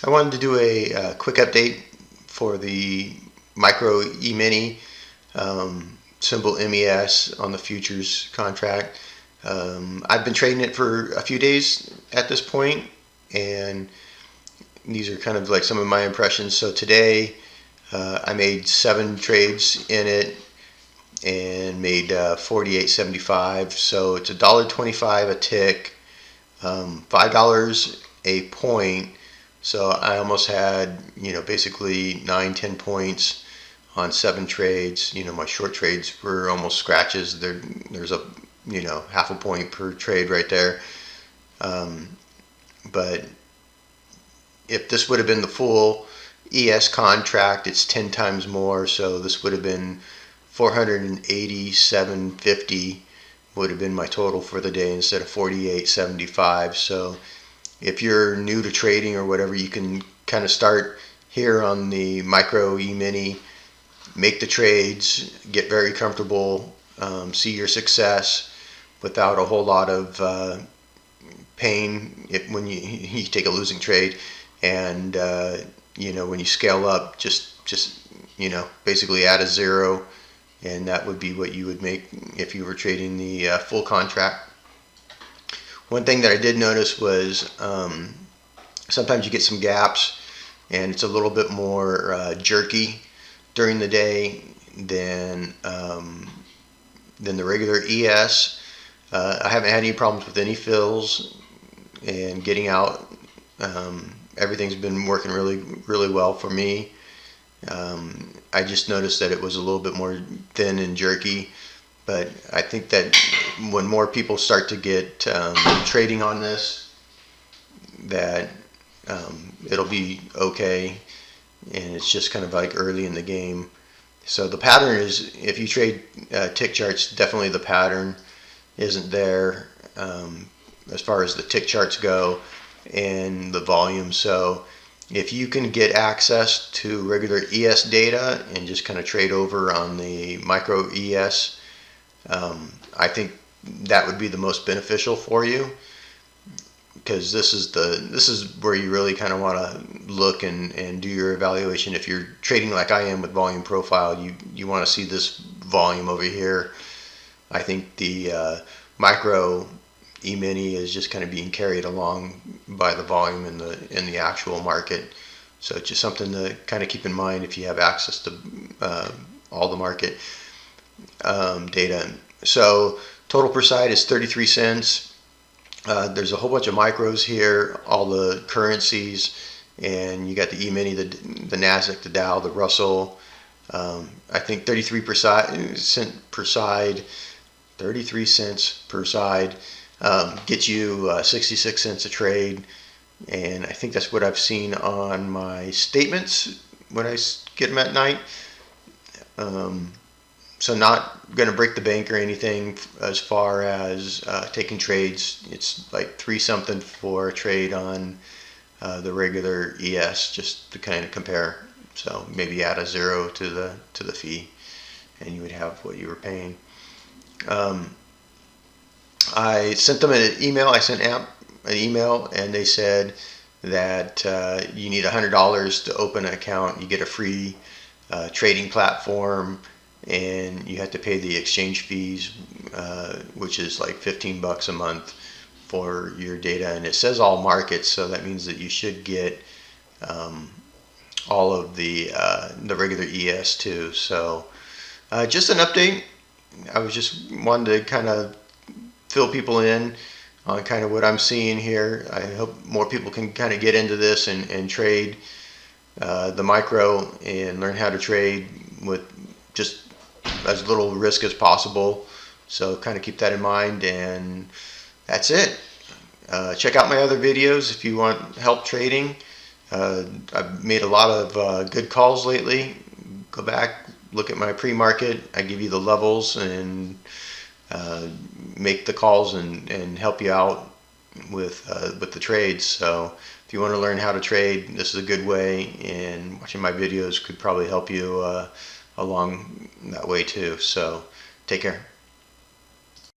I wanted to do a quick update for the Micro E-mini symbol MES on the futures contract. I've been trading it for a few days at this point, and these are kind of like some of my impressions. So today I made 7 trades in it and made 48.75. So it's $1.25 a tick, $5 a point. So I almost had, basically 9-10 points on 7 trades. My short trades were almost scratches. There's a, half a point per trade right there. But if this would have been the full ES contract, it's 10 times more. So this would have been 487.50 would have been my total for the day instead of 48.75. So if you're new to trading or whatever, you can kind of start here on the Micro E-mini, make the trades, get very comfortable, see your success without a whole lot of pain when you take a losing trade. And when you scale up, just basically add a 0, and that would be what you would make if you were trading the full contract. One thing that I did notice was sometimes you get some gaps and it's a little bit more jerky during the day than the regular ES. I haven't had any problems with any fills and getting out. Everything's been working really well for me. I just noticed that it was a little bit more thin and jerky. But I think that when more people start to get trading on this, that it'll be okay, and it's just kind of like early in the game. So the pattern is, if you trade tick charts, definitely the pattern isn't there as far as the tick charts go and the volume. So if you can get access to regular ES data and just kind of trade over on the Micro ES, I think that would be the most beneficial for you, because this is where you really kind of want to look and do your evaluation. If you're trading like I am with volume profile, you want to see this volume over here. I think the Micro E-mini is just kind of being carried along by the volume in the actual market. So it's just something to kind of keep in mind if you have access to all the market data. So total per side is 33 cents. There's a whole bunch of micros here, all the currencies, and you got the E-mini, the Nasdaq, the Dow, the Russell. I think 33 cents per side gets you 66 cents a trade, and I think that's what I've seen on my statements when I get them at night. So not going to break the bank or anything as far as taking trades. It's like 3 something for a trade on the regular ES, just to kind of compare. So maybe add a 0 to the fee, and you would have what you were paying. I sent them an email. I sent AMP an email, and they said that you need $100 to open an account. You get a free trading platform, and you have to pay the exchange fees, which is like $15 a month for your data. And it says all markets, so that means that you should get all of the regular ES too. So just an update. I was just wanted to kind of fill people in on kind of what I'm seeing here. I hope more people can kind of get into this and trade the micro and learn how to trade with just as little risk as possible. So kind of keep that in mind, and that's it. Check out my other videos if you want help trading. I've made a lot of good calls lately. Go back, look at my pre-market. I give you the levels and make the calls and help you out with the trades. So if you want to learn how to trade, this is a good way, and watching my videos could probably help you along that way too. So take care.